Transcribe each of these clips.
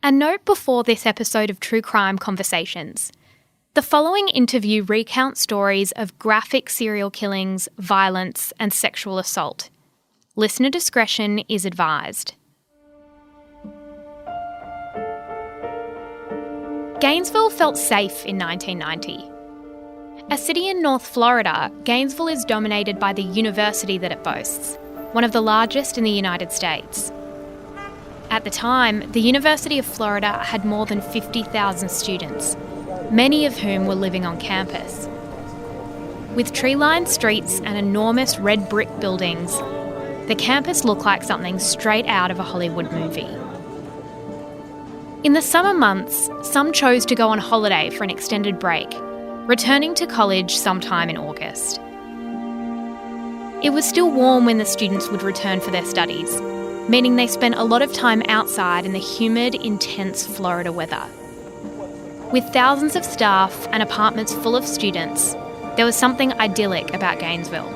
A note before this episode of True Crime Conversations. The following interview recounts stories of graphic serial killings, violence, and sexual assault. Listener discretion is advised. Gainesville felt safe in 1990. A city in North Florida, Gainesville is dominated by the university that it boasts, one of the largest in the United States. At the time, the University of Florida had more than 50,000 students, many of whom were living on campus. With tree-lined streets and enormous red brick buildings, the campus looked like something straight out of a Hollywood movie. In the summer months, some chose to go on holiday for an extended break, returning to college sometime in August. It was still warm when the students would return for their studies, meaning they spent a lot of time outside in the humid, intense Florida weather. With thousands of staff and apartments full of students, there was something idyllic about Gainesville.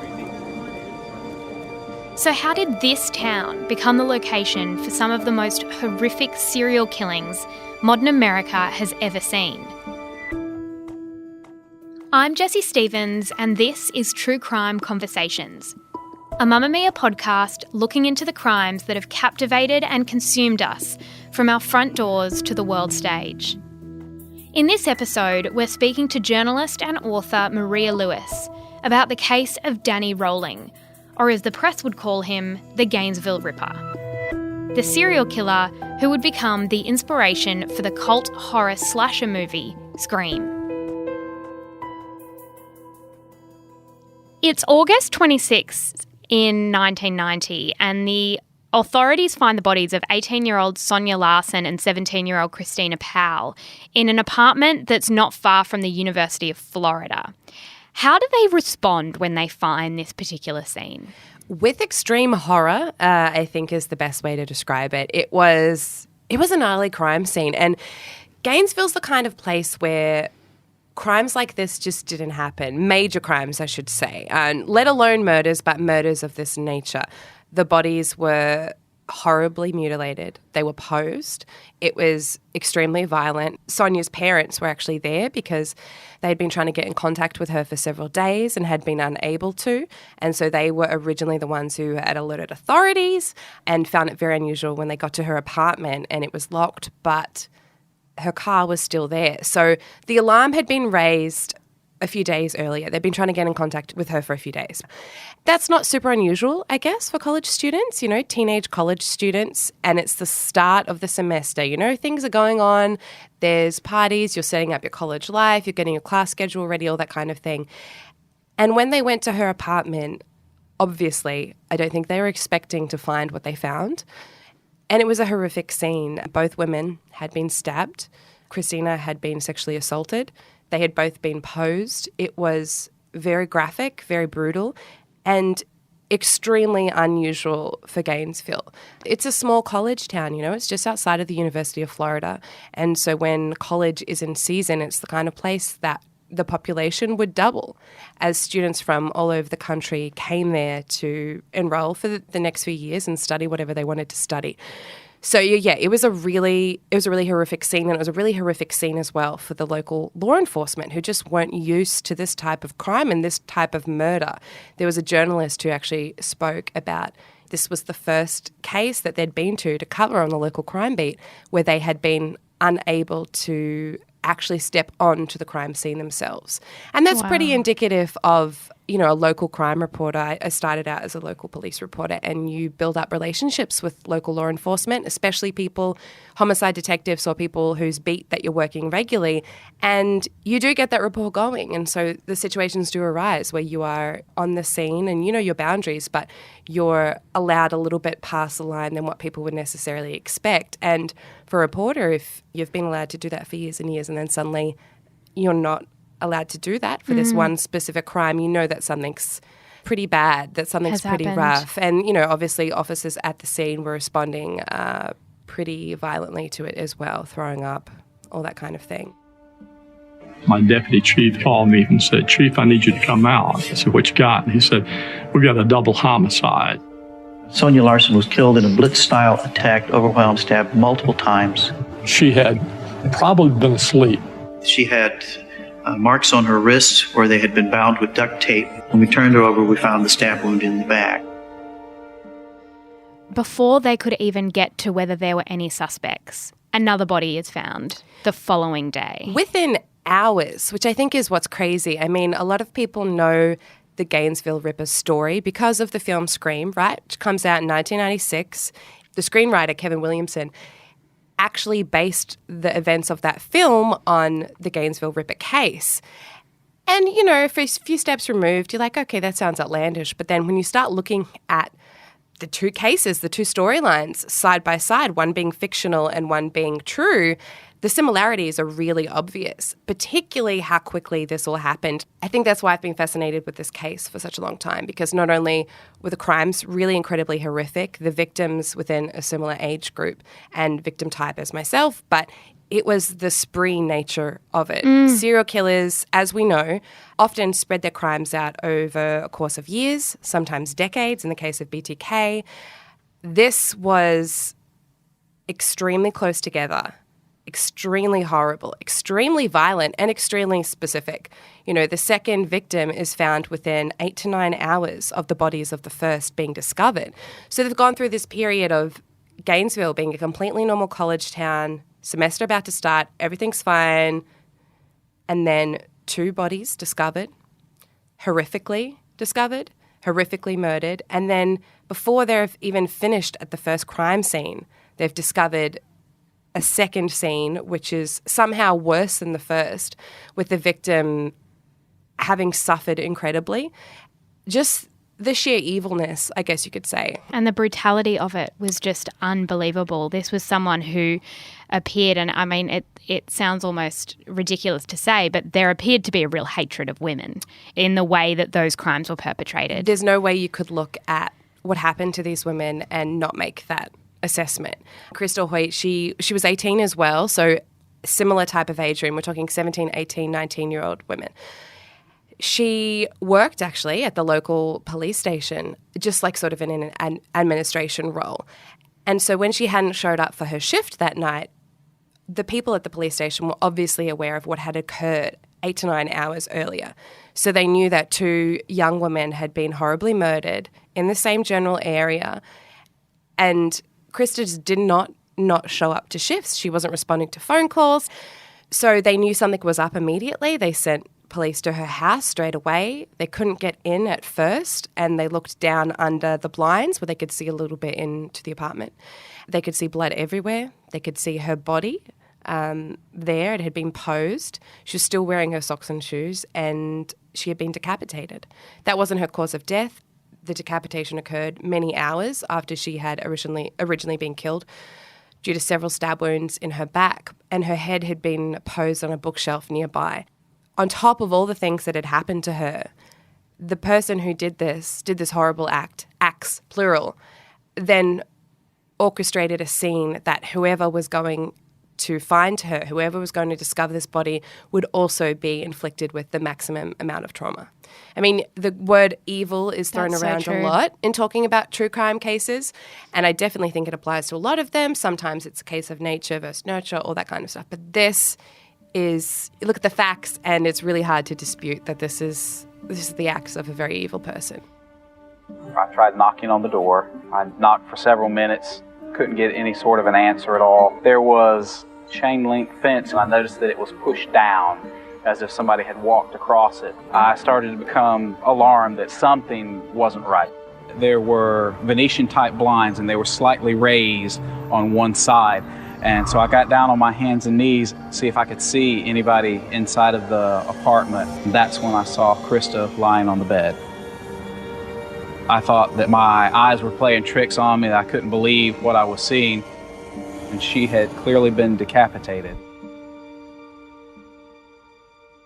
So how did this town become the location for some of the most horrific serial killings modern America has ever seen? I'm Jessie Stevens, and this is True Crime Conversations, a Mamma Mia podcast looking into the crimes that have captivated and consumed us from our front doors to the world stage. In this episode, we're speaking to journalist and author Maria Lewis about the case of Danny Rolling, or as the press would call him, the Gainesville Ripper, the serial killer who would become the inspiration for the cult horror slasher movie Scream. It's August 26th in 1990, and the authorities find the bodies of 18-year-old Sonia Larson and 17-year-old Christina Powell in an apartment that's not far from the University of Florida. How do they respond when they find this particular scene? With extreme horror, I think is the best way to describe it. It was an early crime scene, and Gainesville's the kind of place where crimes like this just didn't happen. Major crimes, I should say, and let alone murders, but murders of this nature. The bodies were horribly mutilated. They were posed. It was extremely violent. Sonia's parents were actually there because they'd been trying to get in contact with her for several days and had been unable to. And so they were originally the ones who had alerted authorities and found it very unusual when they got to her apartment and it was locked, but her car was still there. So the alarm had been raised a few days earlier. They'd been trying to get in contact with her for a few days. That's not super unusual, I guess, for college students, teenage college students, and it's the start of the semester. Things are going on, there's parties, you're setting up your college life, you're getting your class schedule ready, all that kind of thing. And when they went to her apartment, obviously, I don't think they were expecting to find what they found. And it was a horrific scene. Both women had been stabbed. Christina had been sexually assaulted. They had both been posed. It was very graphic, very brutal, and extremely unusual for Gainesville. It's a small college town, it's just outside of the University of Florida. And so when college is in season, it's the kind of place that the population would double as students from all over the country came there to enroll for the next few years and study whatever they wanted to study. So, yeah, it was a really horrific scene, and it was a really horrific scene as well for the local law enforcement who just weren't used to this type of crime and this type of murder. There was a journalist who actually spoke about this was the first case that they'd been to cover on the local crime beat where they had been unable to actually step onto the crime scene themselves. And that's pretty indicative of, a local crime reporter. I started out as a local police reporter, and you build up relationships with local law enforcement, especially people, homicide detectives or people whose beat that you're working regularly, and you do get that rapport going. And so the situations do arise where you are on the scene and you know your boundaries, but you're allowed a little bit past the line than what people would necessarily expect. And for a reporter, if you've been allowed to do that for years and years and then suddenly you're not allowed to do that for this one specific crime, that something's pretty bad, that something's pretty rough. And, obviously officers at the scene were responding pretty violently to it as well, throwing up, all that kind of thing. My deputy chief called me and said, "Chief, I need you to come out." I said, "What you got?" And he said, "We've got a double homicide." Sonia Larson was killed in a blitz-style attack, overwhelmed, stabbed multiple times. She had probably been asleep. She had marks on her wrists where they had been bound with duct tape. When we turned her over, we found the stab wound in the back. Before they could even get to whether there were any suspects, another body is found the following day. Within hours, which I think is what's crazy. I mean, a lot of people know the Gainesville Ripper story because of the film Scream, right, which comes out in 1996. The screenwriter, Kevin Williamson, actually based the events of that film on the Gainesville Ripper case. And, you know, for a few steps removed, you're like, okay, that sounds outlandish. But then when you start looking at the two cases, the two storylines side by side, one being fictional and one being true, the similarities are really obvious, particularly how quickly this all happened. I think that's why I've been fascinated with this case for such a long time, because not only were the crimes really incredibly horrific, the victims within a similar age group and victim type as myself, but it was the spree nature of it. Serial killers, as we know, often spread their crimes out over a course of years, sometimes decades in the case of BTK. This was extremely close together, extremely horrible, extremely violent, and extremely specific. You know, the second victim is found within 8 to 9 hours of the bodies of the first being discovered. So they've gone through this period of Gainesville being a completely normal college town, semester about to start, everything's fine, and then 2 bodies discovered, horrifically murdered, and then before they've even finished at the first crime scene, they've discovered a second scene which is somehow worse than the first, with the victim having suffered incredibly. Just the sheer evilness, I guess you could say. And the brutality of it was just unbelievable. This was someone who appeared, and I mean, it sounds almost ridiculous to say, but there appeared to be a real hatred of women in the way that those crimes were perpetrated. There's no way you could look at what happened to these women and not make that assessment. Crystal Hoyt, she was 18 as well, so similar type of age range. We're talking 17, 18, 19-year-old women. She worked actually at the local police station, just like sort of in an administration role. And so when she hadn't showed up for her shift that night, the people at the police station were obviously aware of what had occurred 8 to 9 hours earlier. So they knew that 2 young women had been horribly murdered in the same general area. And Krista just did not show up to shifts. She wasn't responding to phone calls. So they knew something was up immediately. They sent police to her house straight away. They couldn't get in at first, and they looked down under the blinds where they could see a little bit into the apartment. They could see blood everywhere. They could see her body there. It had been posed. She was still wearing her socks and shoes, and she had been decapitated. That wasn't her cause of death. The decapitation occurred many hours after she had originally been killed due to several stab wounds in her back, and her head had been posed on a bookshelf nearby. On top of all the things that had happened to her, the person who did this horrible acts, plural, then orchestrated a scene that whoever was going to find her, whoever was going to discover this body, would also be inflicted with the maximum amount of trauma. I mean, the word evil is thrown around a lot in talking about true crime cases, and I definitely think it applies to a lot of them. Sometimes it's a case of nature versus nurture, all that kind of stuff. But this is, you look at the facts, and it's really hard to dispute that this is the acts of a very evil person. I tried knocking on the door. I knocked for several minutes, couldn't get any sort of an answer at all. There was chain link fence, and I noticed that it was pushed down as if somebody had walked across it. I started to become alarmed that something wasn't right. There were Venetian-type blinds, and they were slightly raised on one side. And so I got down on my hands and knees to see if I could see anybody inside of the apartment. That's when I saw Krista lying on the bed. I thought that my eyes were playing tricks on me, that I couldn't believe what I was seeing. And she had clearly been decapitated.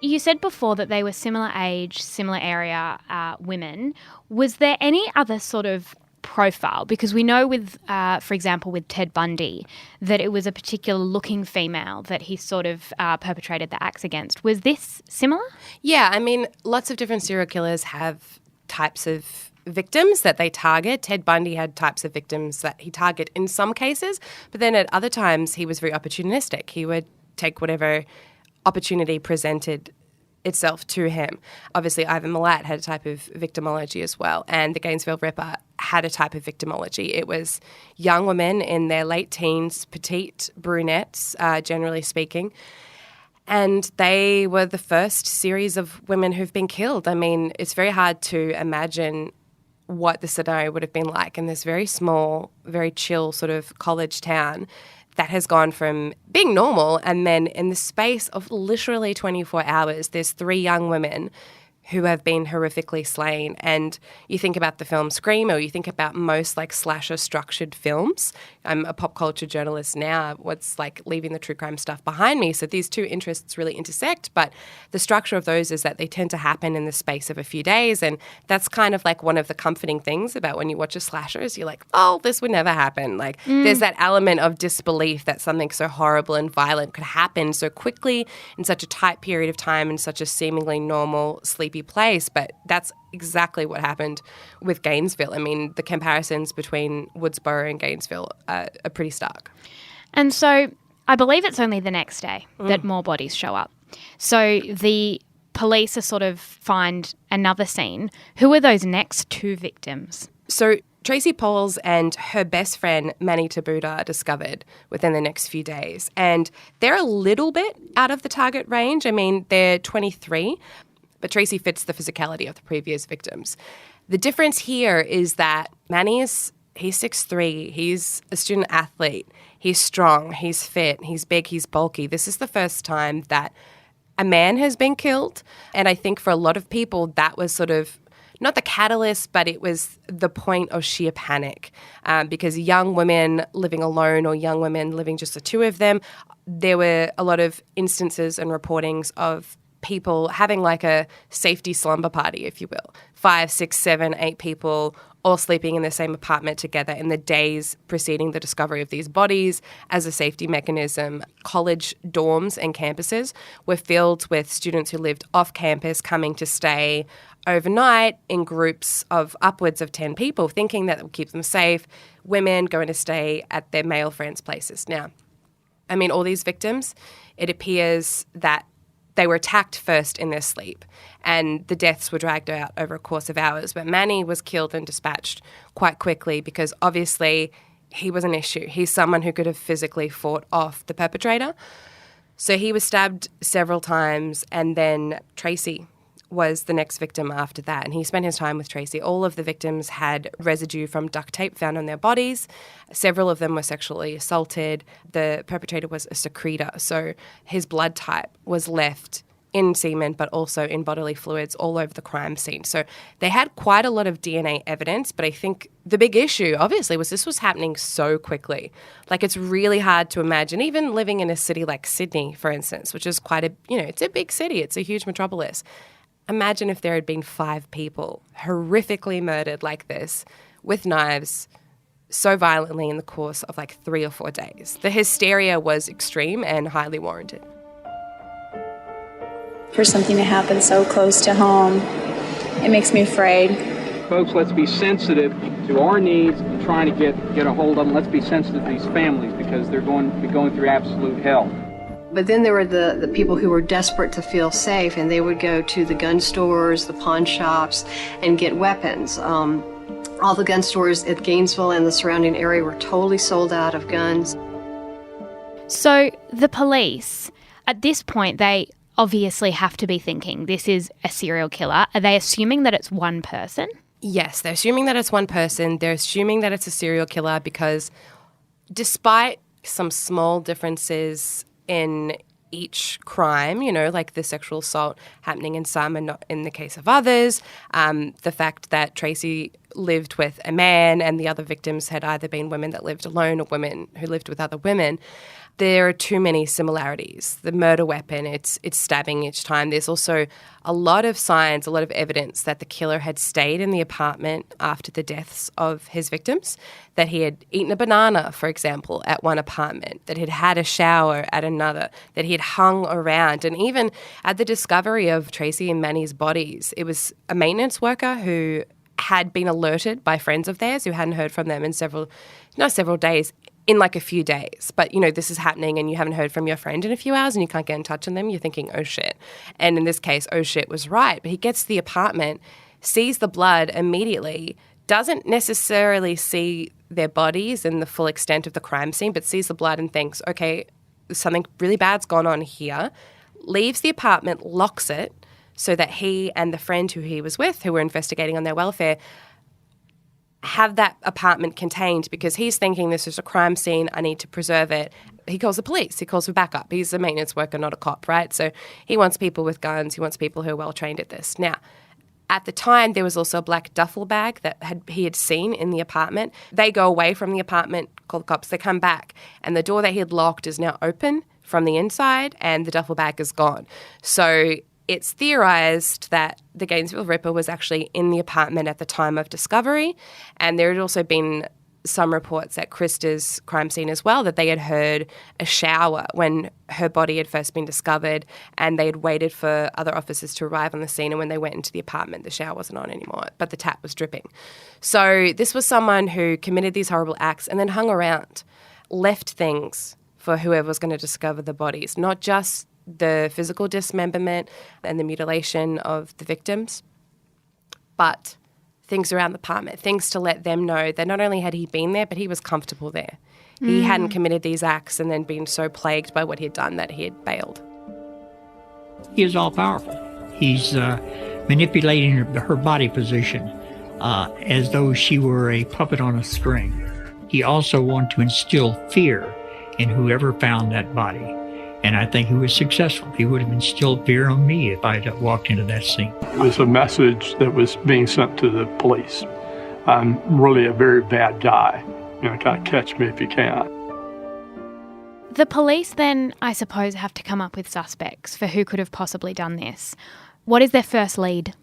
You said before that they were similar age, similar area women. Was there any other sort of profile? Because we know with, for example, with Ted Bundy, that it was a particular looking female that he sort of perpetrated the acts against. Was this similar? Yeah, I mean, lots of different serial killers have types of victims that they target. Ted Bundy had types of victims that he targeted in some cases, but then at other times he was very opportunistic. He would take whatever opportunity presented itself to him. Obviously, Ivan Milat had a type of victimology as well, and the Gainesville Ripper had a type of victimology. It was young women in their late teens, petite brunettes, generally speaking, and they were the first series of women who've been killed. I mean, it's very hard to imagine what the scenario would have been like in this very small, very chill sort of college town that has gone from being normal, and then in the space of literally 24 hours, there's 3 young women who have been horrifically slain. And you think about the film Scream, or you think about most like slasher structured films. I'm a pop culture journalist now, what's like leaving the true crime stuff behind me. So these two interests really intersect, but the structure of those is that they tend to happen in the space of a few days. And that's kind of like one of the comforting things about when you watch a slasher is you're like, oh, this would never happen. Like there's that element of disbelief that something so horrible and violent could happen so quickly in such a tight period of time in such a seemingly normal, sleepy place. But that's exactly what happened with Gainesville. I mean, the comparisons between Woodsboro and Gainesville are pretty stark. And so I believe it's only the next day that more bodies show up. So the police are sort of find another scene. Who are those next 2 victims? So Tracy Pauls and her best friend, Manny Tabuda, are discovered within the next few days. And they're a little bit out of the target range. I mean, they're 23, but Tracy fits the physicality of the previous victims. The difference here is that Manny he's 6'3", he's a student athlete, he's strong, he's fit, he's big, he's bulky. This is the first time that a man has been killed. And I think for a lot of people, that was sort of not the catalyst, but it was the point of sheer panic because young women living alone or young women living just the 2 of them, there were a lot of instances and reportings of people having like a safety slumber party, if you will. 5, 6, 7, 8 people all sleeping in the same apartment together in the days preceding the discovery of these bodies as a safety mechanism. College dorms and campuses were filled with students who lived off campus coming to stay overnight in groups of upwards of 10 people, thinking that would keep them safe, women going to stay at their male friends' places. Now, I mean, all these victims, it appears that they were attacked first in their sleep and the deaths were dragged out over a course of hours. But Manny was killed and dispatched quite quickly because obviously he was an issue. He's someone who could have physically fought off the perpetrator. So he was stabbed several times, and then Tracy was the next victim after that, and he spent his time with Tracy. All of the victims had residue from duct tape found on their bodies. Several of them were sexually assaulted. The perpetrator was a secretor, so his blood type was left in semen but also in bodily fluids all over the crime scene. So they had quite a lot of DNA evidence, but I think the big issue, obviously, was this was happening so quickly. Like, it's really hard to imagine, even living in a city like Sydney, for instance, which is quite a, it's a big city, it's a huge metropolis. Imagine if there had been 5 people horrifically murdered like this with knives so violently in the course of like 3 or 4 days. The hysteria was extreme and highly warranted. For something to happen so close to home, it makes me afraid. Folks, let's be sensitive to our needs and trying to get a hold of them. Let's be sensitive to these families because they're going to be going through absolute hell. But then there were the people who were desperate to feel safe, and they would go to the gun stores, the pawn shops, and get weapons. All the gun stores at Gainesville and the surrounding area were totally sold out of guns. So the police, at this point, they obviously have to be thinking this is a serial killer. Are they assuming that it's one person? Yes, they're assuming that it's one person. They're assuming that it's a serial killer because despite some small differences in each crime, like the sexual assault happening in some and not in the case of others, the fact that Tracy lived with a man and the other victims had either been women that lived alone or women who lived with other women, there are too many similarities. The murder weapon, it's stabbing each time. There's also a lot of signs, a lot of evidence that the killer had stayed in the apartment after the deaths of his victims, that he had eaten a banana, for example, at one apartment, that he'd had a shower at another, that he had hung around. And even at the discovery of Tracy and Manny's bodies, it was a maintenance worker who had been alerted by friends of theirs who hadn't heard from them in several days, in like a few days. But, this is happening and you haven't heard from your friend in a few hours and you can't get in touch with them. You're thinking, oh, shit. And in this case, oh, shit was right. But he gets to the apartment, sees the blood immediately, doesn't necessarily see their bodies and the full extent of the crime scene, but sees the blood and thinks, okay, something really bad's gone on here, leaves the apartment, locks it so that he and the friend who he was with, who were investigating on their welfare, have that apartment contained because he's thinking this is a crime scene, I need to preserve it. He calls the police. He calls for backup. He's a maintenance worker, not a cop, right? So he wants people with guns. He wants people who are well trained at this. Now, at the time, there was also a black duffel bag that he had seen in the apartment. They go away from the apartment, call the cops, they come back, and the door that he had locked is now open from the inside and the duffel bag is gone. So it's theorised that the Gainesville Ripper was actually in the apartment at the time of discovery, and there had also been some reports at Krista's crime scene as well that they had heard a shower when her body had first been discovered, and they had waited for other officers to arrive on the scene, and when they went into the apartment, the shower wasn't on anymore, but the tap was dripping. So this was someone who committed these horrible acts and then hung around, left things for whoever was going to discover the bodies, not just the physical dismemberment and the mutilation of the victims, but things around the apartment, things to let them know that not only had he been there, but he was comfortable there. He hadn't committed these acts and then been so plagued by what he had done that he had bailed. He is all-powerful. He's manipulating her body position as though she were a puppet on a string. He also wanted to instill fear in whoever found that body. And I think he was successful. He would have instilled fear on me if I had walked into that scene. It was a message that was being sent to the police. I'm really a very bad guy. Kind of catch me if you can. The police then, I suppose, have to come up with suspects for who could have possibly done this. What is their first lead?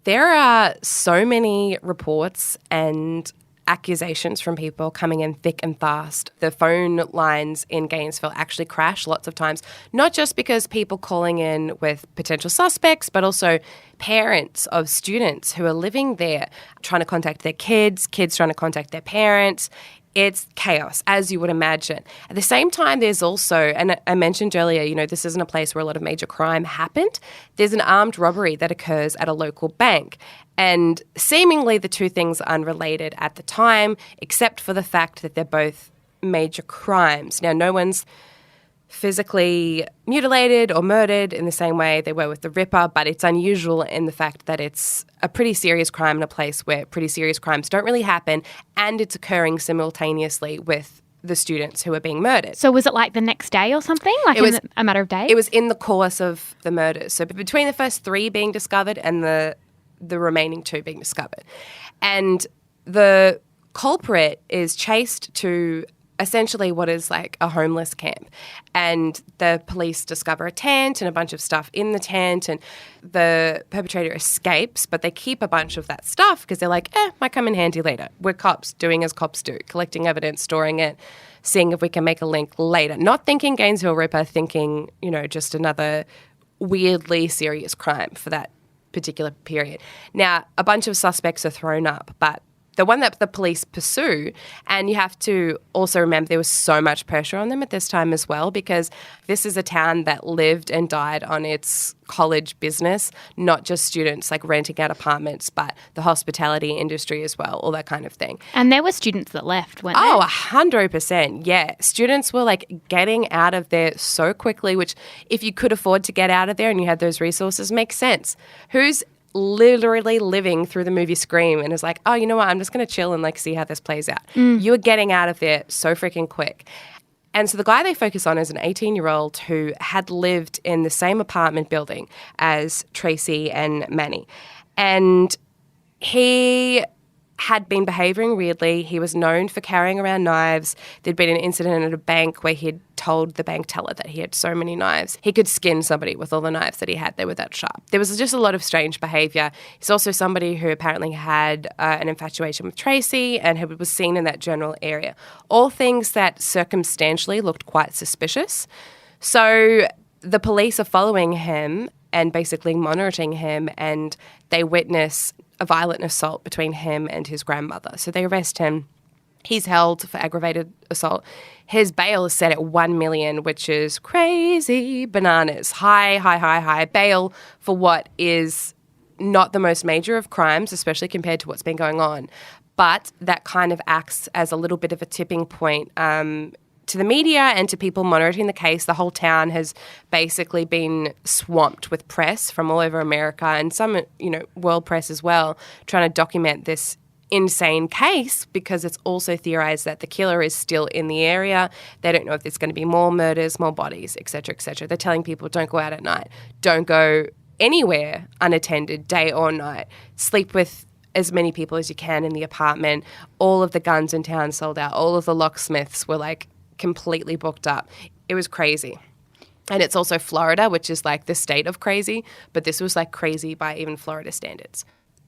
There are so many reports and accusations from people coming in thick and fast. The phone lines in Gainesville actually crash lots of times, not just because people calling in with potential suspects, but also parents of students who are living there trying to contact their kids trying to contact their parents. It's chaos, as you would imagine. At the same time, there's also, and I mentioned earlier, this isn't a place where a lot of major crime happened. There's an armed robbery that occurs at a local bank. And seemingly the two things are unrelated at the time, except for the fact that they're both major crimes. Now, no one's physically mutilated or murdered in the same way they were with the Ripper, but it's unusual in the fact that it's a pretty serious crime in a place where pretty serious crimes don't really happen, and it's occurring simultaneously with the students who are being murdered. So was it like the next day or something? Like in a matter of days? It was in the course of the murders. So between the first 3 being discovered and the remaining 2 being discovered. And the culprit is chased to essentially what is like a homeless camp. And the police discover a tent and a bunch of stuff in the tent, and the perpetrator escapes, but they keep a bunch of that stuff because they're like, might come in handy later. We're cops doing as cops do, collecting evidence, storing it, seeing if we can make a link later. Not thinking Gainesville Ripper, thinking, just another weirdly serious crime for that particular period. Now, a bunch of suspects are thrown up, but the one that the police pursue, and you have to also remember there was so much pressure on them at this time as well, because this is a town that lived and died on its college business, not just students like renting out apartments, but the hospitality industry as well, all that kind of thing. And there were students that left, weren't there? Oh, 100%, yeah. Students were like getting out of there so quickly, which if you could afford to get out of there and you had those resources, makes sense. Who's literally living through the movie Scream and is like, oh, you know what, I'm just going to chill and like see how this plays out. You are getting out of there so freaking quick. And so the guy they focus on is an 18-year-old who had lived in the same apartment building as Tracy and Manny. And he had been behaving weirdly. He was known for carrying around knives. There'd been an incident at a bank where he'd told the bank teller that he had so many knives. He could skin somebody with all the knives that he had. They were that sharp. There was just a lot of strange behaviour. He's also somebody who apparently had an infatuation with Tracy and was seen in that general area. All things that circumstantially looked quite suspicious. So the police are following him and basically monitoring him, and they witness a violent assault between him and his grandmother. So they arrest him. He's held for aggravated assault. His bail is set at $1 million, which is crazy bananas. High bail for what is not the most major of crimes, especially compared to what's been going on. But that kind of acts as a little bit of a tipping point to the media and to people monitoring the case. The whole town has basically been swamped with press from all over America and some, world press as well, trying to document this insane case, because it's also theorized that the killer is still in the area. They don't know if there's going to be more murders, more bodies, etc., etc. They're telling people, don't go out at night. Don't go anywhere unattended, day or night. Sleep with as many people as you can in the apartment. All of the guns in town sold out. All of the locksmiths were like completely booked up. It was crazy. And it's also Florida, which is like the state of crazy, but this was like crazy by even Florida standards.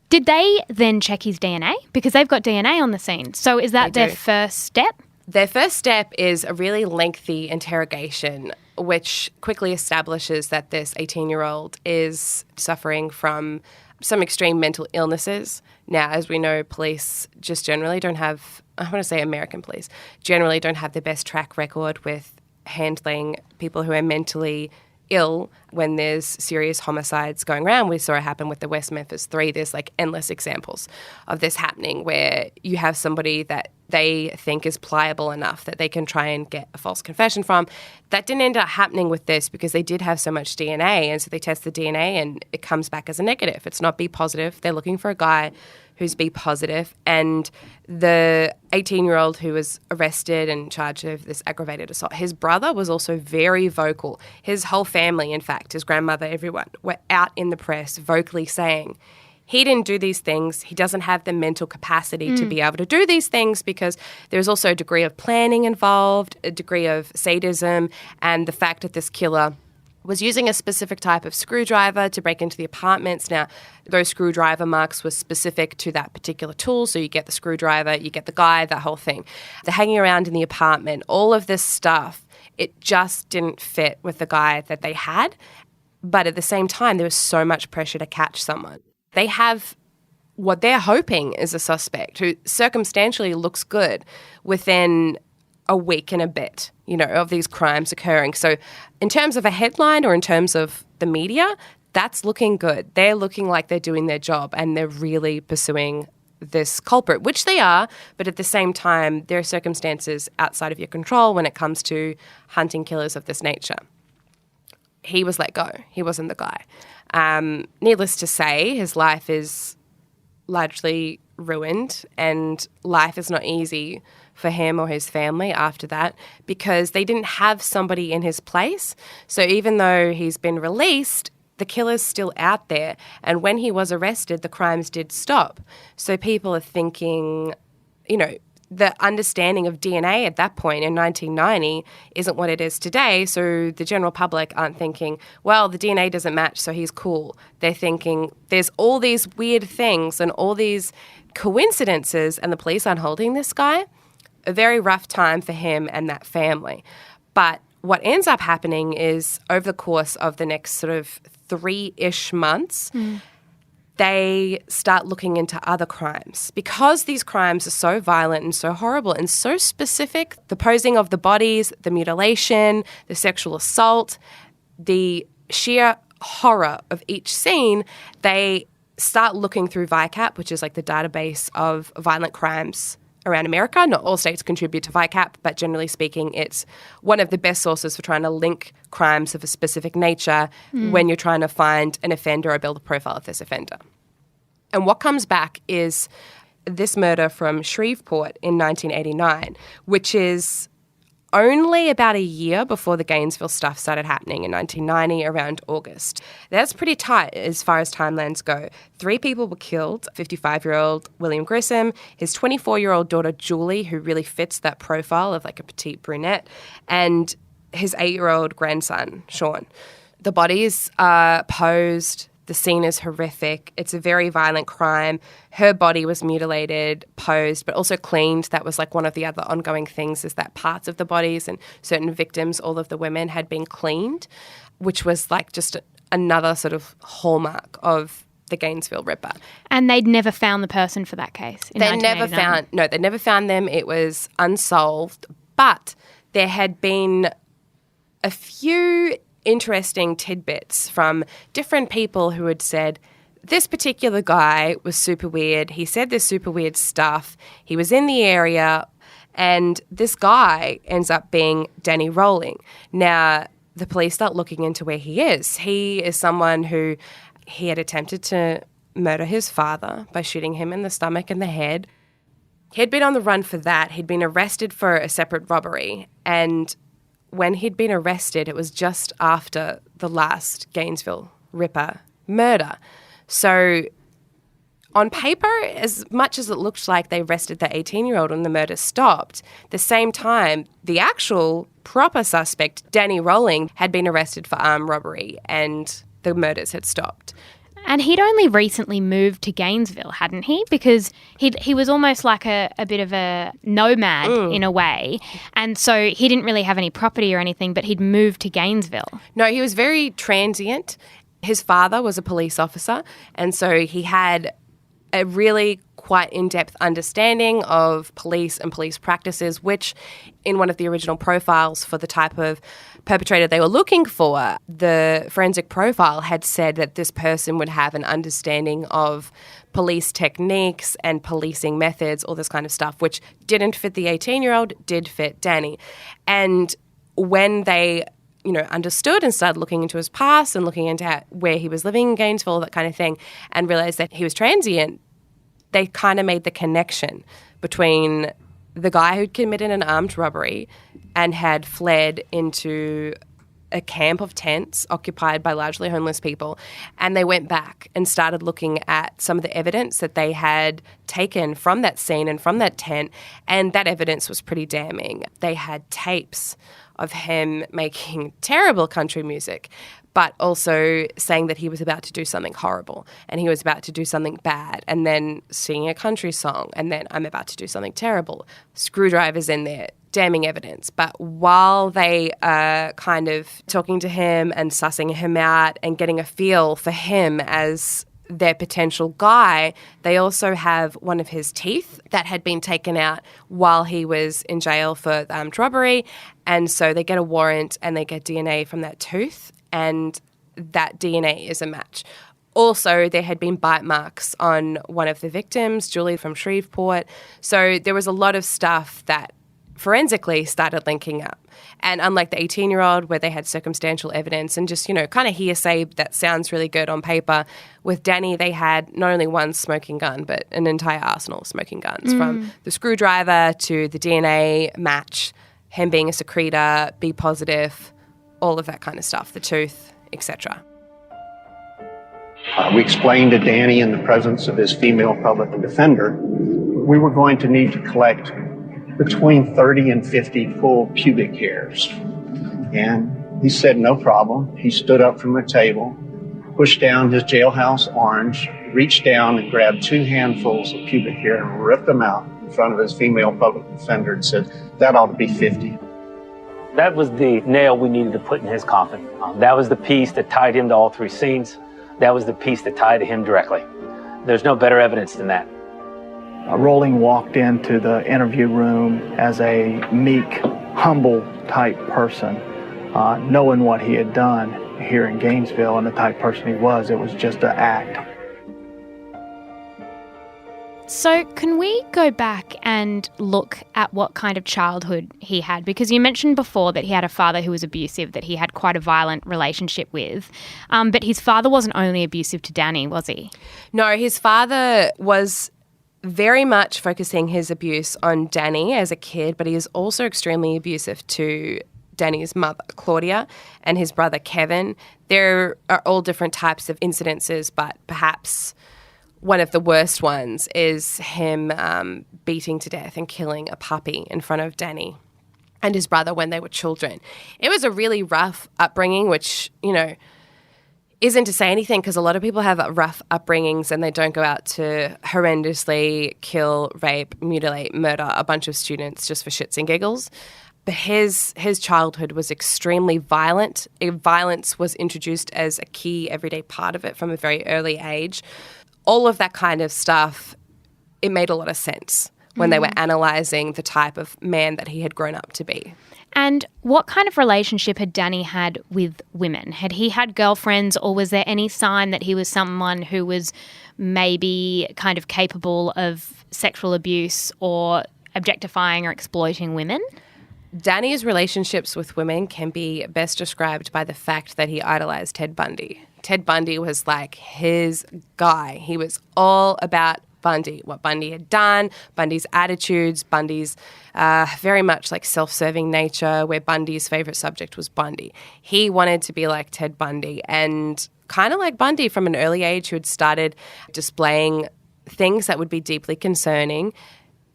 Did they then check his DNA? Because they've got DNA on the scene. So is that their first step? Their first step is a really lengthy interrogation, which quickly establishes that this 18-year-old is suffering from some extreme mental illnesses. Now, as we know, police just generally don't have, I want to say American police, generally don't have the best track record with handling people who are mentally ill when there's serious homicides going around. We saw it happen with the West Memphis 3. There's like endless examples of this happening where you have somebody that they think is pliable enough that they can try and get a false confession from. That didn't end up happening with this because they did have so much DNA, and so they test the DNA and it comes back as a negative. It's not B positive. They're looking for a guy who's B positive, and the 18-year-old who was arrested and charged of this aggravated assault, his brother was also very vocal. His whole family, in fact, his grandmother, everyone, were out in the press vocally saying he didn't do these things. He doesn't have the mental capacity to be able to do these things, because there's also a degree of planning involved, a degree of sadism, and the fact that this killer was using a specific type of screwdriver to break into the apartments. Now, those screwdriver marks were specific to that particular tool, so you get the screwdriver, you get the guy, that whole thing. They're hanging around in the apartment, all of this stuff, it just didn't fit with the guy that they had. But at the same time, there was so much pressure to catch someone. They have what they're hoping is a suspect who circumstantially looks good within a week and a bit, of these crimes occurring. So in terms of a headline or in terms of the media, that's looking good. They're looking like they're doing their job and they're really pursuing this culprit, which they are, but at the same time, there are circumstances outside of your control when it comes to hunting killers of this nature. He was let go. He wasn't the guy. Needless to say, his life is largely ruined, and life is not easy for him or his family after that, because they didn't have somebody in his place. So even though he's been released, the killer's still out there. And when he was arrested, the crimes did stop. So people are thinking, the understanding of DNA at that point in 1990 isn't what it is today. So the general public aren't thinking, well, the DNA doesn't match, so he's cool. They're thinking there's all these weird things and all these coincidences, and the police aren't holding this guy. A very rough time for him and that family. But what ends up happening is over the course of the next sort of 3-ish months, they start looking into other crimes. Because these crimes are so violent and so horrible and so specific, the posing of the bodies, the mutilation, the sexual assault, the sheer horror of each scene, they start looking through VICAP, which is like the database of violent crimes around America. Not all states contribute to VICAP, but generally speaking, it's one of the best sources for trying to link crimes of a specific nature when you're trying to find an offender or build a profile of this offender. And what comes back is this murder from Shreveport in 1989, which is only about a year before the Gainesville stuff started happening in 1990, around August. That's pretty tight as far as timelines go. 3 people were killed: 55-year-old William Grissom, his 24-year-old daughter Julie, who really fits that profile of like a petite brunette, and his 8-year-old grandson, Sean. The bodies are posed. The scene is horrific. It's a very violent crime. Her body was mutilated, posed, but also cleaned. That was like one of the other ongoing things, is that parts of the bodies and certain victims, all of the women, had been cleaned, which was like just another sort of hallmark of the Gainesville Ripper. And they'd never found the person for that case in They never 1989? found them. It was unsolved. But there had been a few interesting tidbits from different people who had said, this particular guy was super weird. He said this super weird stuff. He was in the area, and this guy ends up being Danny Rolling. Now, the police start looking into where he is. He is someone who he had attempted to murder his father by shooting him in the stomach and the head. He'd been on the run for that. He'd been arrested for a separate robbery, and when he'd been arrested, it was just after the last Gainesville Ripper murder. So on paper, as much as it looked like they arrested the 18-year-old and the murder stopped, the same time, the actual proper suspect, Danny Rolling, had been arrested for armed robbery and the murders had stopped. And he'd only recently moved to Gainesville, hadn't he? Because he was almost like a bit of a nomad in a way. And so he didn't really have any property or anything, but he'd moved to Gainesville. No, he was very transient. His father was a police officer, and so he had a really quite in-depth understanding of police and police practices, which in one of the original profiles for the type of perpetrator they were looking for, the forensic profile had said that this person would have an understanding of police techniques and policing methods, all this kind of stuff, which didn't fit the 18-year-old, did fit Danny. And when they understood and started looking into his past and looking into where he was living in Gainesville, that kind of thing, and realized that he was transient, they kind of made the connection between the guy who'd committed an armed robbery and had fled into a camp of tents occupied by largely homeless people, and they went back and started looking at some of the evidence that they had taken from that scene and from that tent, and that evidence was pretty damning. They had tapes of him making terrible country music, but also saying that he was about to do something horrible and he was about to do something bad, and then singing a country song, and then I'm about to do something terrible. Screwdrivers in there, damning evidence. But while they are kind of talking to him and sussing him out and getting a feel for him as their potential guy, they also have one of his teeth that had been taken out while he was in jail for the armed robbery. And so they get a warrant and they get DNA from that tooth, and that DNA is a match. Also, there had been bite marks on one of the victims, Julie from Shreveport. So there was a lot of stuff that forensically started linking up. And unlike the 18-year-old where they had circumstantial evidence and just, kind of hearsay that sounds really good on paper, with Danny they had not only one smoking gun but an entire arsenal of smoking guns, from the screwdriver to the DNA match, him being a secretor, B positive, all of that kind of stuff, the tooth, etc. We explained to Danny in the presence of his female public defender, we were going to need to collect between 30 and 50 full pubic hairs. And he said, no problem. He stood up from the table, pushed down his jailhouse orange, reached down and grabbed 2 handfuls of pubic hair and ripped them out in front of his female public defender and said, that ought to be 50. That was the nail we needed to put in his coffin. That was the piece that tied him to all 3 scenes. That was the piece that tied him directly. There's no better evidence than that. Rolling walked into the interview room as a meek, humble type person, knowing what he had done here in Gainesville and the type person he was. It was just an act. So can we go back and look at what kind of childhood he had? Because you mentioned before that he had a father who was abusive, that he had quite a violent relationship with. But his father wasn't only abusive to Danny, was he? No, his father was very much focusing his abuse on Danny as a kid, but he is also extremely abusive to Danny's mother, Claudia, and his brother, Kevin. There are all different types of incidences, but perhaps one of the worst ones is him beating to death and killing a puppy in front of Danny and his brother when they were children. It was a really rough upbringing, which, isn't to say anything, because a lot of people have rough upbringings and they don't go out to horrendously kill, rape, mutilate, murder a bunch of students just for shits and giggles. his childhood was extremely violent. Violence was introduced as a key everyday part of it from a very early age. All of that kind of stuff, it made a lot of sense when they were analysing the type of man that he had grown up to be. And what kind of relationship had Danny had with women? Had he had girlfriends, or was there any sign that he was someone who was maybe kind of capable of sexual abuse or objectifying or exploiting women? Danny's relationships with women can be best described by the fact that he idolised Ted Bundy. Ted Bundy was like his guy. He was all about Bundy, what Bundy had done, Bundy's attitudes, Bundy's very much like self-serving nature, where Bundy's favourite subject was Bundy. He wanted to be like Ted Bundy, and kind of like Bundy from an early age, who had started displaying things that would be deeply concerning.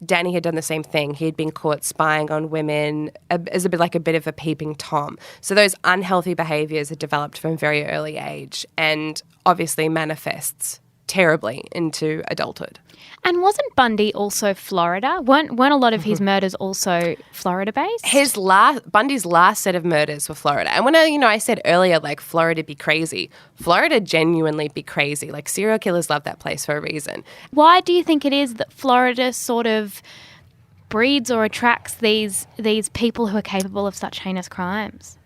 Danny had done the same thing. He had been caught spying on women as a bit of a peeping Tom. So those unhealthy behaviours had developed from a very early age, and obviously manifests terribly into adulthood. And wasn't Bundy also Florida? Weren't a lot of his murders also Florida-based? Bundy's last set of murders were Florida. And when I said earlier, like, Florida be crazy, Florida genuinely be crazy. Like, serial killers love that place for a reason. Why do you think it is that Florida sort of breeds or attracts these people who are capable of such heinous crimes?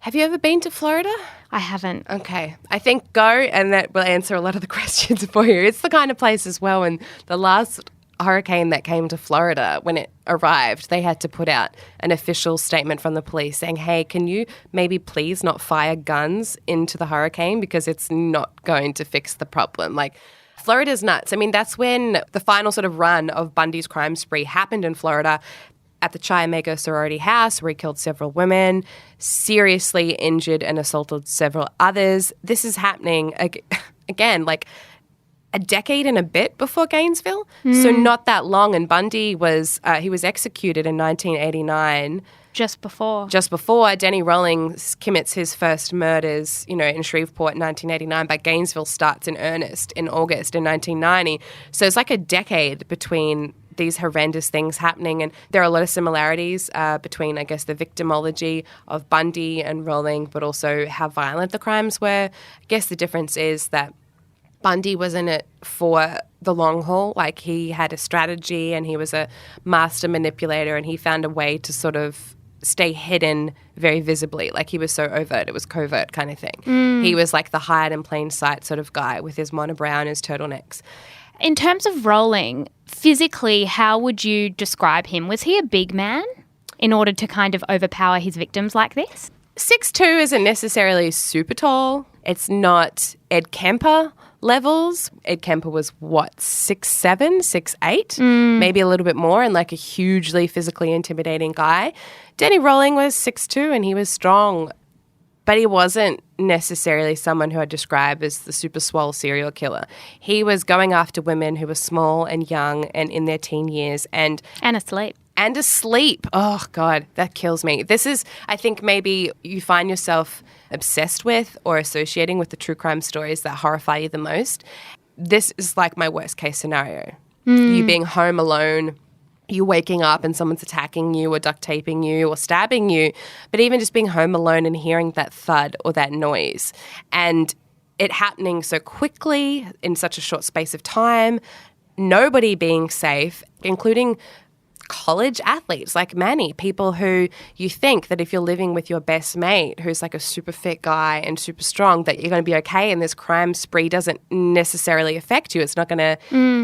Have you ever been to Florida? I haven't. Okay. I think go, and that will answer a lot of the questions for you. It's the kind of place as well. And the last hurricane that came to Florida, when it arrived, they had to put out an official statement from the police saying, hey, can you maybe please not fire guns into the hurricane, because it's not going to fix the problem. Like, Florida's nuts. I mean, that's when the final sort of run of Bundy's crime spree happened in Florida, at the Chi Omega sorority house, where he killed several women, seriously injured and assaulted several others. This is happening, again, like a decade and a bit before Gainesville, so not that long. And Bundy was he was executed in 1989. Just before Danny Rawlings commits his first murders, in Shreveport in 1989, but Gainesville starts in earnest in August in 1990. So it's like a decade between these horrendous things happening, and there are a lot of similarities between, I guess, the victimology of Bundy and Rawlings, but also how violent the crimes were. I guess the difference is that Bundy was in it for the long haul. Like, he had a strategy, and he was a master manipulator, and he found a way to sort of stay hidden very visibly. Like, he was so overt, it was covert kind of thing. He was like the hide in plain sight sort of guy with his monobrow and his turtlenecks. In terms of Rawlings, physically, how would you describe him? Was he a big man in order to kind of overpower his victims like this? 6'2" isn't necessarily super tall. It's not Ed Kemper levels. Ed Kemper was, 6'7", 6'8", maybe a little bit more, and like a hugely physically intimidating guy. Danny Rawlings was 6'2", and he was strong, but he wasn't necessarily someone who I'd describe as the super swole serial killer. He was going after women who were small and young and in their teen years and asleep. And asleep. Oh, God, that kills me. This is, I think, maybe you find yourself obsessed with or associating with the true crime stories that horrify you the most. This is like my worst case scenario. You being home alone, you waking up and someone's attacking you or duct taping you or stabbing you, but even just being home alone and hearing that thud or that noise and it happening so quickly in such a short space of time, nobody being safe, including college athletes like Manny, people who you think that if you're living with your best mate who's like a super fit guy and super strong, that you're going to be okay and this crime spree doesn't necessarily affect you. It's not going to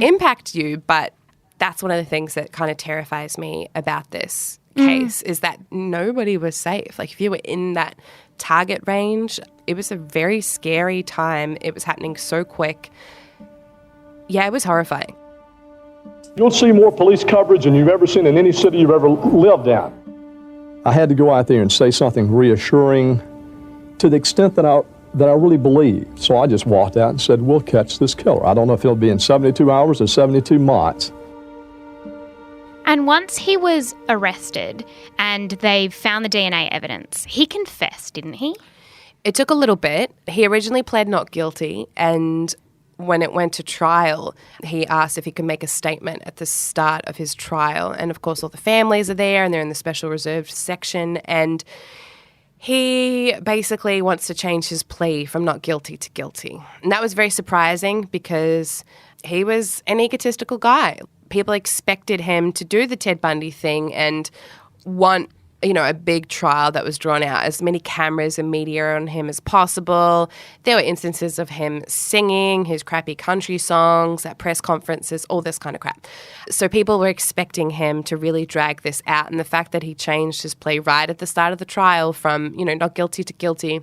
impact you, but that's one of the things that kind of terrifies me about this case is that nobody was safe. Like, if you were in that target range, it was a very scary time. It was happening so quick. Yeah, it was horrifying. You'll see more police coverage than you've ever seen in any city you've ever lived in. I had to go out there and say something reassuring to the extent that I really believed. So I just walked out and said, we'll catch this killer. I don't know if it'll be in 72 hours or 72 months. And once he was arrested and they found the DNA evidence, he confessed, didn't he? It took a little bit. He originally pled not guilty and when it went to trial, he asked if he could make a statement at the start of his trial. And, of course, all the families are there and they're in the special reserved section. And he basically wants to change his plea from not guilty to guilty. And that was very surprising because he was an egotistical guy. People expected him to do the Ted Bundy thing and want, a big trial that was drawn out, as many cameras and media on him as possible. There were instances of him singing his crappy country songs at press conferences, all this kind of crap. So people were expecting him to really drag this out. And the fact that he changed his plea right at the start of the trial from, not guilty to guilty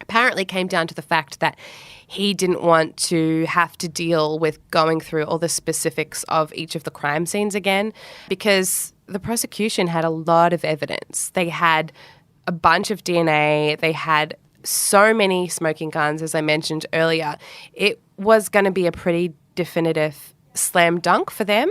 apparently came down to the fact that he didn't want to have to deal with going through all the specifics of each of the crime scenes again, because the prosecution had a lot of evidence. They had a bunch of DNA. They had so many smoking guns, as I mentioned earlier. It was going to be a pretty definitive slam dunk for them.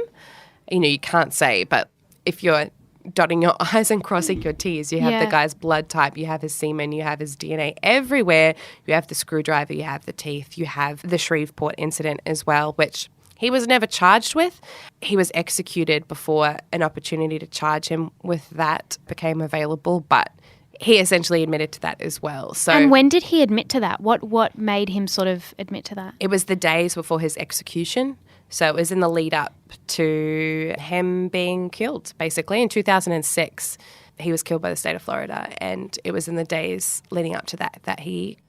You can't say, but if you're dotting your I's and crossing your T's, you have the guy's blood type, you have his semen, you have his DNA everywhere, you have the screwdriver, you have the teeth, you have the Shreveport incident as well, which he was never charged with. He was executed before an opportunity to charge him with that became available, but he essentially admitted to that as well. So, and when did he admit to that? What made him sort of admit to that? It was the days before his execution. So it was in the lead up to him being killed, basically. In 2006, he was killed by the state of Florida, and it was in the days leading up to that he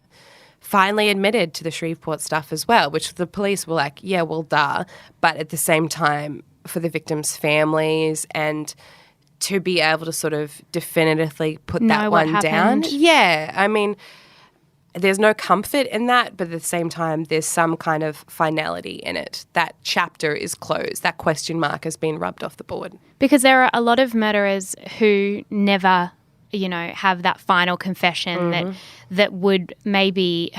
finally admitted to the Shreveport stuff as well, which the police were like, yeah, well, duh. But at the same time, for the victims' families and to be able to sort of definitively put that one down. Yeah, I mean, there's no comfort in that, but at the same time, there's some kind of finality in it. That chapter is closed. That question mark has been rubbed off the board. Because there are a lot of murderers who never, have that final confession that would maybe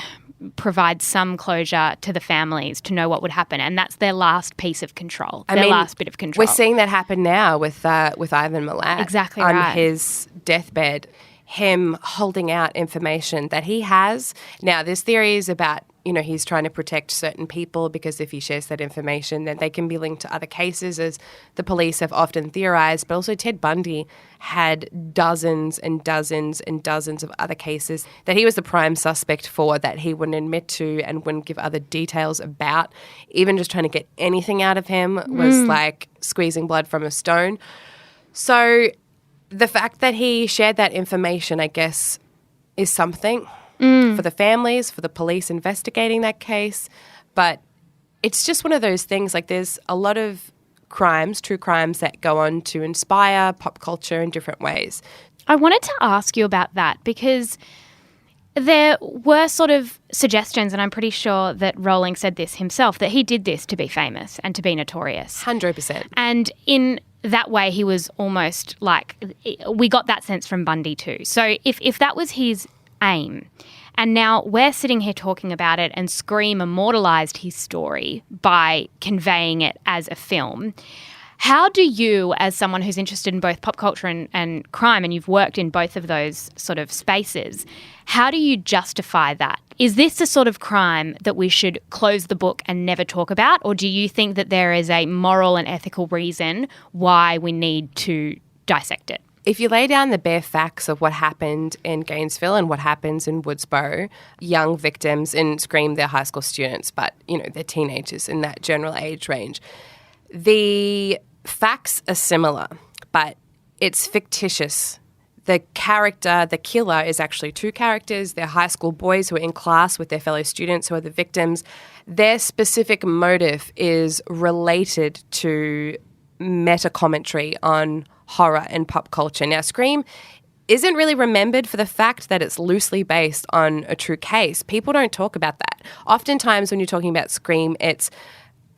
provide some closure to the families to know what would happen, and that's their last piece of control, last bit of control. We're seeing that happen now with Ivan Milat. Exactly on right. his deathbed. Him holding out information that he has. Now, there's theories about, he's trying to protect certain people because if he shares that information, then they can be linked to other cases, as the police have often theorized. But also Ted Bundy had dozens and dozens and dozens of other cases that he was the prime suspect for that he wouldn't admit to and wouldn't give other details about. Even just trying to get anything out of him was like squeezing blood from a stone. So the fact that he shared that information, I guess, is something for the families, for the police investigating that case. But it's just one of those things, like there's a lot of crimes, true crimes, that go on to inspire pop culture in different ways. I wanted to ask you about that because there were sort of suggestions, and I'm pretty sure that Rowling said this himself, that he did this to be famous and to be notorious. 100%. And in that way, he was almost like, we got that sense from Bundy too. So if that was his aim, and now we're sitting here talking about it, and Scream immortalised his story by conveying it as a film, how do you, as someone who's interested in both pop culture and crime, and you've worked in both of those sort of spaces, how do you justify that? Is this the sort of crime that we should close the book and never talk about? Or do you think that there is a moral and ethical reason why we need to dissect it? If you lay down the bare facts of what happened in Gainesville and what happens in Woodsboro, young victims in Scream, they're high school students, but, they're teenagers in that general age range. The facts are similar, but it's fictitious. The character, the killer, is actually two characters. They're high school boys who are in class with their fellow students who are the victims. Their specific motive is related to meta-commentary on horror and pop culture. Now, Scream isn't really remembered for the fact that it's loosely based on a true case. People don't talk about that. Oftentimes when you're talking about Scream, it's,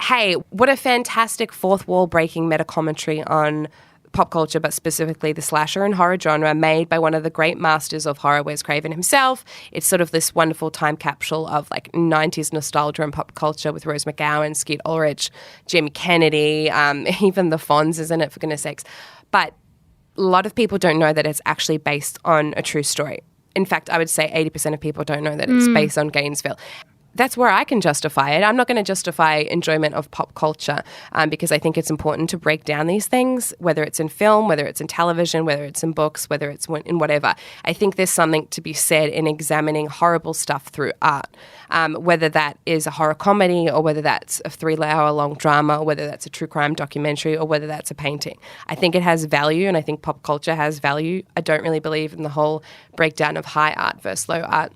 hey, what a fantastic fourth wall breaking meta-commentary on pop culture, but specifically the slasher and horror genre, made by one of the great masters of horror, Wes Craven himself. It's sort of this wonderful time capsule of like 90s nostalgia and pop culture with Rose McGowan, Skeet Ulrich, Jim Kennedy, even the Fonz is in it, for goodness sakes. But a lot of people don't know that it's actually based on a true story. In fact, I would say 80% of people don't know that it's based on Gainesville. that's where I can justify it. I'm not going to justify enjoyment of pop culture because I think it's important to break down these things, whether it's in film, whether it's in television, whether it's in books, whether it's in whatever. I think there's something to be said in examining horrible stuff through art, whether that is a horror comedy or whether that's a 3-hour-long drama or whether that's a true crime documentary or whether that's a painting. I think it has value, and I think pop culture has value. I don't really believe in the whole breakdown of high art versus low art.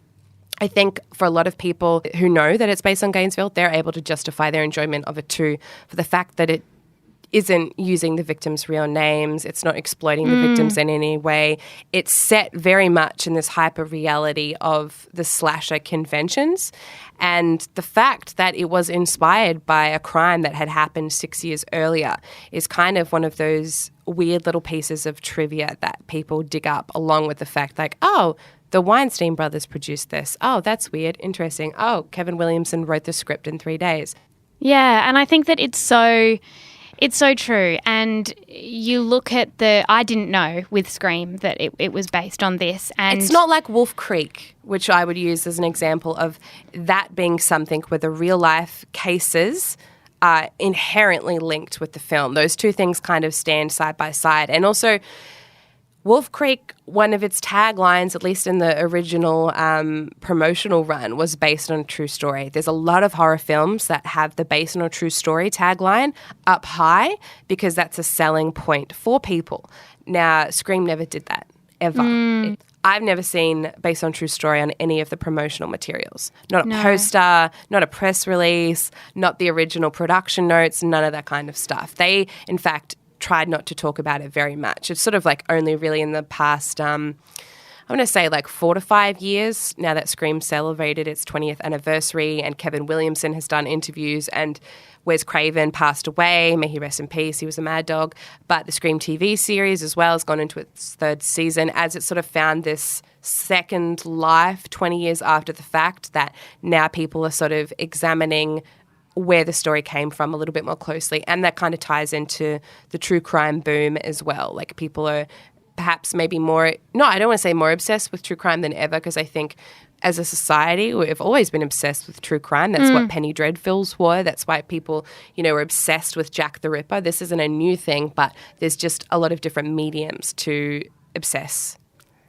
I think for a lot of people who know that it's based on Gainesville, they're able to justify their enjoyment of it too for the fact that it isn't using the victims' real names. It's not exploiting the victims in any way. It's set very much in this hyper-reality of the slasher conventions. And the fact that it was inspired by a crime that had happened 6 years earlier is kind of one of those weird little pieces of trivia that people dig up, along with the fact like, oh, the Weinstein brothers produced this. Oh, that's weird. Interesting. Oh, Kevin Williamson wrote the script in 3 days. Yeah, and I think that it's so true. And you look at I didn't know with Scream that it was based on this. And it's not like Wolf Creek, which I would use as an example of that being something where the real life cases are inherently linked with the film. Those two things kind of stand side by side. And also, Wolf Creek, one of its taglines, at least in the original promotional run, was based on a true story. There's a lot of horror films that have the based on a true story tagline up high because that's a selling point for people. Now, Scream never did that, ever. I've never seen based on true story on any of the promotional materials. Not a poster, not a press release, not the original production notes, none of that kind of stuff. They, in fact, tried not to talk about it very much. It's sort of like only really in the past, I'm going to say like 4 to 5 years, now that Scream celebrated its 20th anniversary and Kevin Williamson has done interviews and Wes Craven passed away, may he rest in peace, he was a mad dog, but the Scream TV series as well has gone into its 3rd season as it sort of found this second life 20 years after the fact that now people are sort of examining where the story came from a little bit more closely. And that kind of ties into the true crime boom as well. Like people are perhaps maybe more, no, I don't want to say more obsessed with true crime than ever because I think as a society we've always been obsessed with true crime. That's what Penny Dreadfuls were. That's why people, were obsessed with Jack the Ripper. This isn't a new thing, but there's just a lot of different mediums to obsess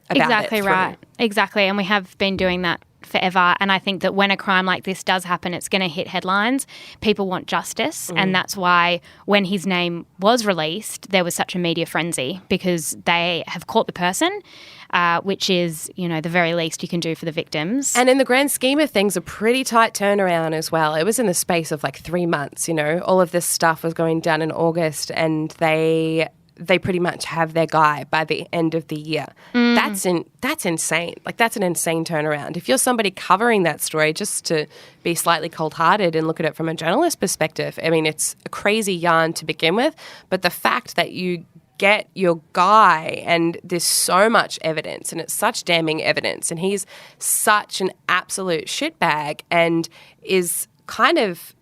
about Exactly right. Exactly. And we have been doing that forever. And I think that when a crime like this does happen, it's going to hit headlines. People want justice. And that's why when his name was released, there was such a media frenzy because they have caught the person, which is, the very least you can do for the victims. And in the grand scheme of things, a pretty tight turnaround as well. It was in the space of like 3 months, all of this stuff was going down in August and they pretty much have their guy by the end of the year. That's insane. Like, that's an insane turnaround. If you're somebody covering that story, just to be slightly cold-hearted and look at it from a journalist perspective, I mean, it's a crazy yarn to begin with, but the fact that you get your guy and there's so much evidence and it's such damning evidence and he's such an absolute shitbag and is kind of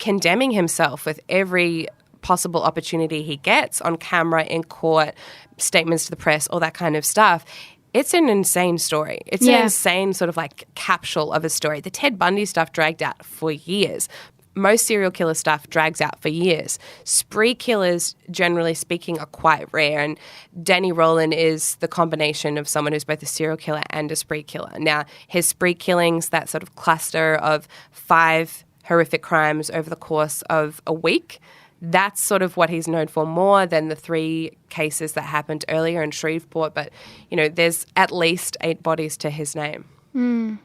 condemning himself with every possible opportunity he gets on camera, in court, statements to the press, all that kind of stuff. It's an insane story. It's an insane sort of like capsule of a story. The Ted Bundy stuff dragged out for years. Most serial killer stuff drags out for years. Spree killers, generally speaking, are quite rare. And Danny Rowland is the combination of someone who's both a serial killer and a spree killer. Now, his spree killings, that sort of cluster of 5 horrific crimes over the course of a week, that's sort of what he's known for more than the 3 cases that happened earlier in Shreveport. But, there's at least 8 bodies to his name.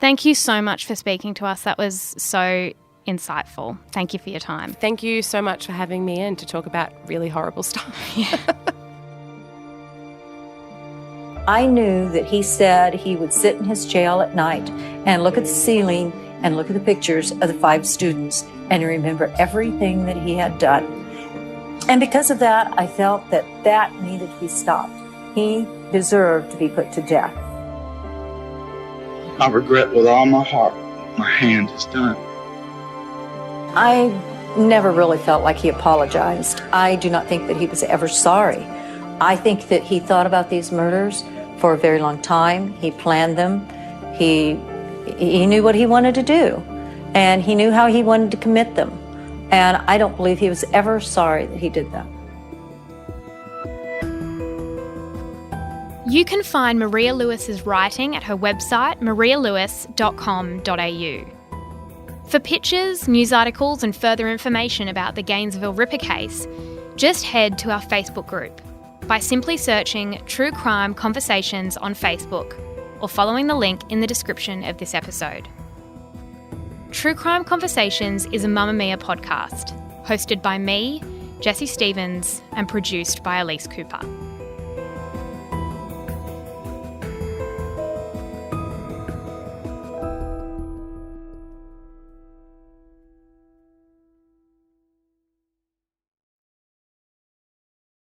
Thank you so much for speaking to us. That was so insightful. Thank you for your time. Thank you so much for having me in to talk about really horrible stuff. I knew that he said he would sit in his jail at night and look at the ceiling and look at the pictures of the 5 students and remember everything that he had done. And because of that, I felt that that needed to be stopped. He deserved to be put to death. I regret with all my heart what my hand has done. I never really felt like he apologized. I do not think that he was ever sorry. I think that he thought about these murders for a very long time. He planned them. He He knew what he wanted to do, and he knew how he wanted to commit them. And I don't believe he was ever sorry that he did that. You can find Maria Lewis's writing at her website, marialewis.com.au. For pictures, news articles and further information about the Gainesville Ripper case, just head to our Facebook group by simply searching True Crime Conversations on Facebook or following the link in the description of this episode. True Crime Conversations is a Mamma Mia podcast, hosted by me, Jessie Stevens, and produced by Elise Cooper.